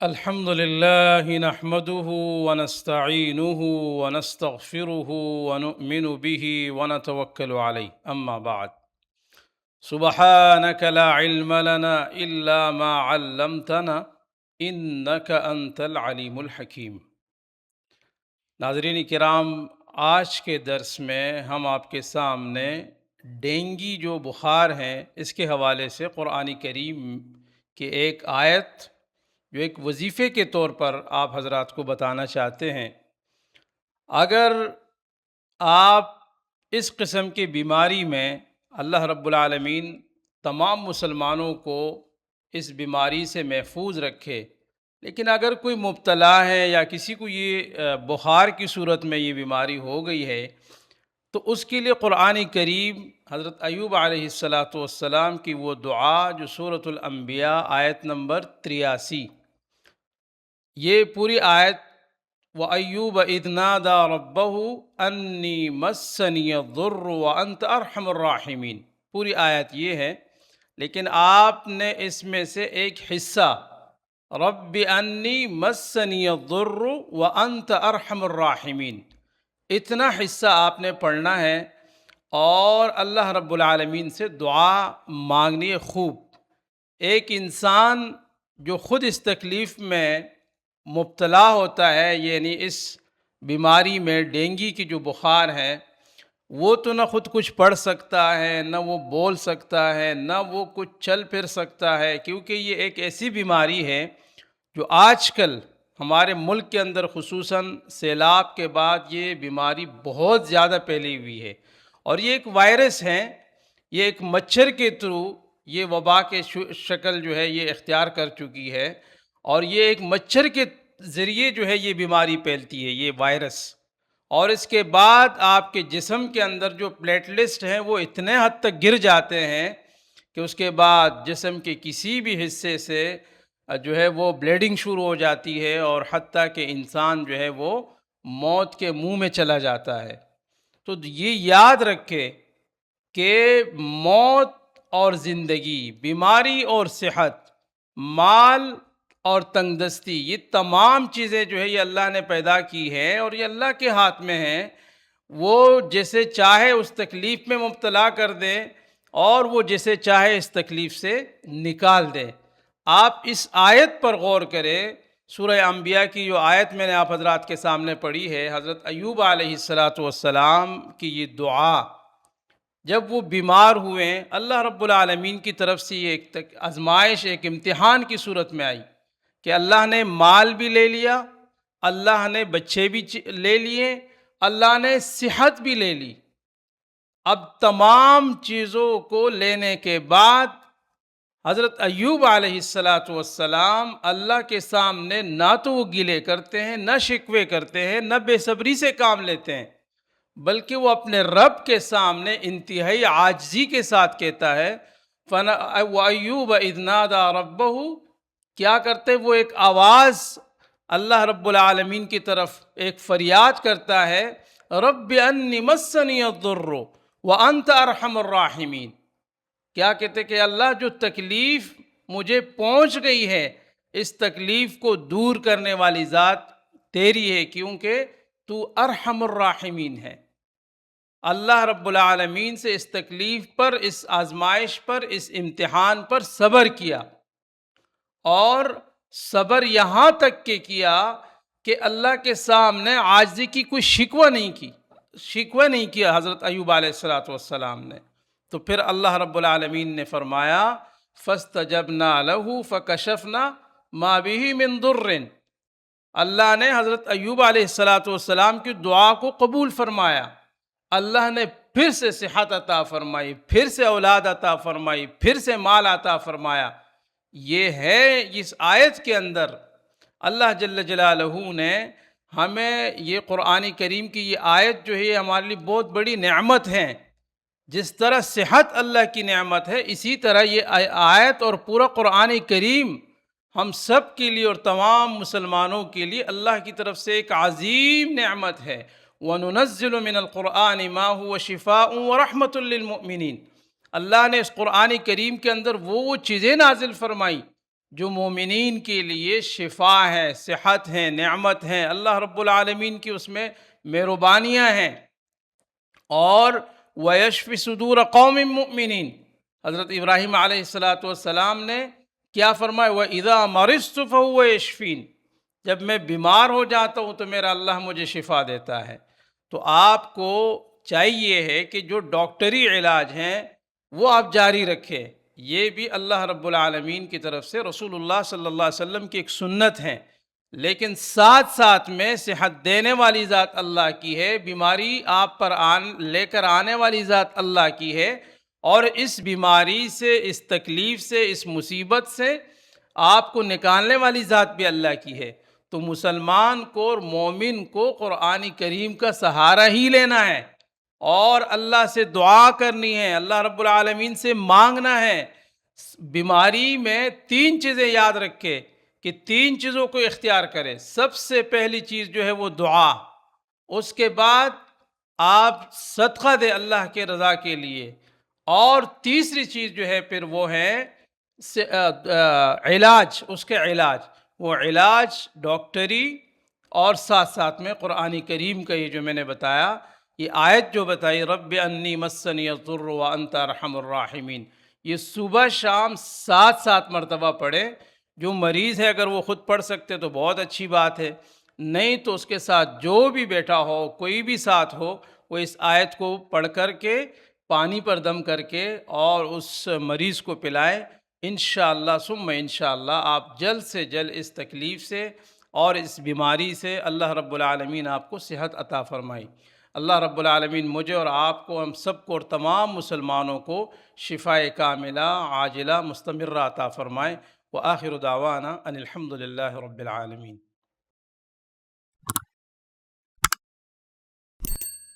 الحمد لله نحمده ونستعينه ونستغفره ونؤمن به ونتوكل عليه أما بعد سبحانك لا علم لنا إلا ما علمتنا إنك أنت العليم الحكيم. ناظرین کرام، آج کے درس میں ہم آپ کے سامنے ڈینگی جو بخار ہیں اس کے حوالے سے قرآن کریم کی ایک آیت جو ایک وظیفے کے طور پر آپ حضرات کو بتانا چاہتے ہیں. اگر آپ اس قسم کی بیماری میں اللہ رب العالمین تمام مسلمانوں کو اس بیماری سے محفوظ رکھے، لیکن اگر کوئی مبتلا ہے یا کسی کو یہ بخار کی صورت میں یہ بیماری ہو گئی ہے، تو اس کے لیے قرآن کریم حضرت ایوب علیہ السلام کی وہ دعا جو سورۃ الانبیاء آیت نمبر 83، یہ پوری آیت وَأَيُّوبَ إِذْ نَادَى رَبَّهُ أَنِّي مَسَّنِيَ الضُّرُّ وَأَنْتَ أَرْحَمُ الرَّاحِمِينَ، پوری آیت یہ ہے، لیکن آپ نے اس میں سے ایک حصہ رَبِّ أَنِّي مَسَّنِيَ الضُّرُّ وَأَنْتَ أَرْحَمُ الرَّاحِمِينَ، اتنا حصہ آپ نے پڑھنا ہے اور اللہ رب العالمین سے دعا مانگنی ہے خوب. ایک انسان جو خود اس تکلیف میں مبتلا ہوتا ہے، یعنی اس بیماری میں ڈینگی کی جو بخار ہے، وہ تو نہ خود کچھ پڑھ سکتا ہے، نہ وہ بول سکتا ہے، نہ وہ کچھ چل پھر سکتا ہے، کیونکہ یہ ایک ایسی بیماری ہے جو آج کل ہمارے ملک کے اندر خصوصاً سیلاب کے بعد یہ بیماری بہت زیادہ پھیلی ہوئی ہے. اور یہ ایک وائرس ہے، یہ ایک مچھر کے تھرو یہ وبا کے شکل جو ہے یہ اختیار کر چکی ہے، اور یہ ایک مچھر کے ذریعے جو ہے یہ بیماری پھیلتی ہے، یہ وائرس. اور اس کے بعد آپ کے جسم کے اندر جو پلیٹلسٹ ہیں وہ اتنے حد تک گر جاتے ہیں کہ اس کے بعد جسم کے کسی بھی حصے سے جو ہے وہ بلیڈنگ شروع ہو جاتی ہے، اور حتیٰ کہ انسان جو ہے وہ موت کے منہ میں چلا جاتا ہے. تو یہ یاد رکھے کہ موت اور زندگی، بیماری اور صحت، مال اور تنگ دستی، یہ تمام چیزیں جو ہے یہ اللہ نے پیدا کی ہیں اور یہ اللہ کے ہاتھ میں ہیں. وہ جسے چاہے اس تکلیف میں مبتلا کر دیں اور وہ جسے چاہے اس تکلیف سے نکال دیں. آپ اس آیت پر غور کریں، سورہ انبیاء کی جو آیت میں نے آپ حضرات کے سامنے پڑھی ہے، حضرت ایوب علیہ السلام کی یہ دعا جب وہ بیمار ہوئے، اللہ رب العالمین کی طرف سے یہ ایک آزمائش، ایک امتحان کی صورت میں آئی کہ اللہ نے مال بھی لے لیا، اللہ نے بچے بھی لے لیے، اللہ نے صحت بھی لے لی. اب تمام چیزوں کو لینے کے بعد حضرت ایوب علیہ السلام اللہ کے سامنے نہ تو وہ گلے کرتے ہیں، نہ شکوے کرتے ہیں، نہ بے صبری سے کام لیتے ہیں، بلکہ وہ اپنے رب کے سامنے انتہائی عاجزی کے ساتھ کہتا ہے وَأَيُّوبَ إِذْ نَادَى رَبَّهُ، کیا کرتے وہ ایک آواز اللہ رب العالمین کی طرف ایک فریاد کرتا ہے، رَبِّ أَنِّ مَسَّنِيَ الضُّرُّ وَأَنْتَ أَرْحَمُ الرَّاحِمِينَ. کیا کہتے کہ اللہ جو تکلیف مجھے پہنچ گئی ہے، اس تکلیف کو دور کرنے والی ذات تیری ہے، کیونکہ تو ارحم الراحمین ہے. اللہ رب العالمین سے اس تکلیف پر، اس آزمائش پر، اس امتحان پر صبر کیا، اور صبر یہاں تک کیا کہ اللہ کے سامنے عاجزی کی کوئی شکوہ نہیں کیا حضرت ایوب علیہ السلام نے. تو پھر اللہ رب العالمین نے فرمایا فَاسْتَجَبْنَا لَهُ فَكَشَفْنَا مَا بِهِ مِن ضُرٍّ. اللہ نے حضرت ایوب علیہ السلام کی دعا کو قبول فرمایا، اللہ نے پھر سے صحت عطا فرمائی، پھر سے اولاد عطا فرمائی، پھر سے مال عطا فرمایا. یہ ہے اس آیت کے اندر اللہ جل جلالہ نے ہمیں یہ قرآن کریم کی یہ آیت جو ہے یہ ہمارے لیے بہت بڑی نعمت ہے. جس طرح صحت اللہ کی نعمت ہے، اسی طرح یہ آیت اور پورا قرآن کریم ہم سب کے لیے اور تمام مسلمانوں کے لیے اللہ کی طرف سے ایک عظیم نعمت ہے. وَنُنَزِّلُ مِنَ الْقُرْآنِ مَا هُوَ شِفَاءٌ وَرَحْمَةٌ لِّلْمُؤْمِنِينَ. اللہ نے اس قرآن کریم کے اندر وہ چیزیں نازل فرمائی جو مومنین کے لیے شفا ہے، صحت ہے، نعمت ہے، اللہ رب العالمین کی اس میں مہربانیاں ہیں۔ اور وَيَشْفِ صُدُورَ قَوْمٍ مُؤْمِنِينَ، حضرت ابراہیم علیہ السلام نے کیا فرمایا؟ وَإِذَا مَرِضْتُ فَهُوَ يَشْفِينِ، جب میں بیمار ہو جاتا ہوں تو میرا اللہ مجھے شفا دیتا ہے۔ تو آپ کو چاہیے ہے کہ جو ڈاکٹری علاج ہیں وہ آپ جاری رکھیں، یہ بھی اللہ رب العالمین کی طرف سے، رسول اللہ صلی اللہ علیہ وسلم کی ایک سنت ہے۔ لیکن ساتھ ساتھ میں صحت دینے والی ذات اللہ کی ہے، بیماری آپ پر لے کر آنے والی ذات اللہ کی ہے، اور اس بیماری سے، اس تکلیف سے، اس مصیبت سے آپ کو نکالنے والی ذات بھی اللہ کی ہے۔ تو مسلمان کو اور مومن کو قرآن کریم کا سہارا ہی لینا ہے، اور اللہ سے دعا کرنی ہے، اللہ رب العالمین سے مانگنا ہے۔ بیماری میں تین چیزیں یاد رکھے کہ تین چیزوں کو اختیار کرے۔ سب سے پہلی چیز جو ہے وہ دعا، اس کے بعد آپ صدقہ دے اللہ کے رضا کے لیے، اور تیسری چیز جو ہے پھر وہ ہے علاج، اس کے علاج، وہ علاج ڈاکٹری، اور ساتھ ساتھ میں قرآن کریم کا یہ جو میں نے بتایا، یہ آیت جو بتائی رب انی مسنی الضر وانت ارحم الراحمین، یہ صبح شام 7 مرتبہ پڑھیں۔ جو مریض ہے اگر وہ خود پڑھ سکتے تو بہت اچھی بات ہے، نہیں تو اس کے ساتھ جو بھی بیٹھا ہو، کوئی بھی ساتھ ہو، وہ اس آیت کو پڑھ کر کے پانی پر دم کر کے اور اس مریض کو پلائے۔ انشاءاللہ ثم انشاءاللہ آپ جلد سے جلد اس تکلیف سے اور اس بیماری سے اللہ رب العالمین آپ کو صحت عطا فرمائی۔ اللہ رب العالمین مجھے اور آپ کو، ہم سب کو اور تمام مسلمانوں کو شفاء کاملہ عاجلہ مستمرہ عطا فرمائے۔ وآخر دعوانا ان الحمد للہ رب العالمین۔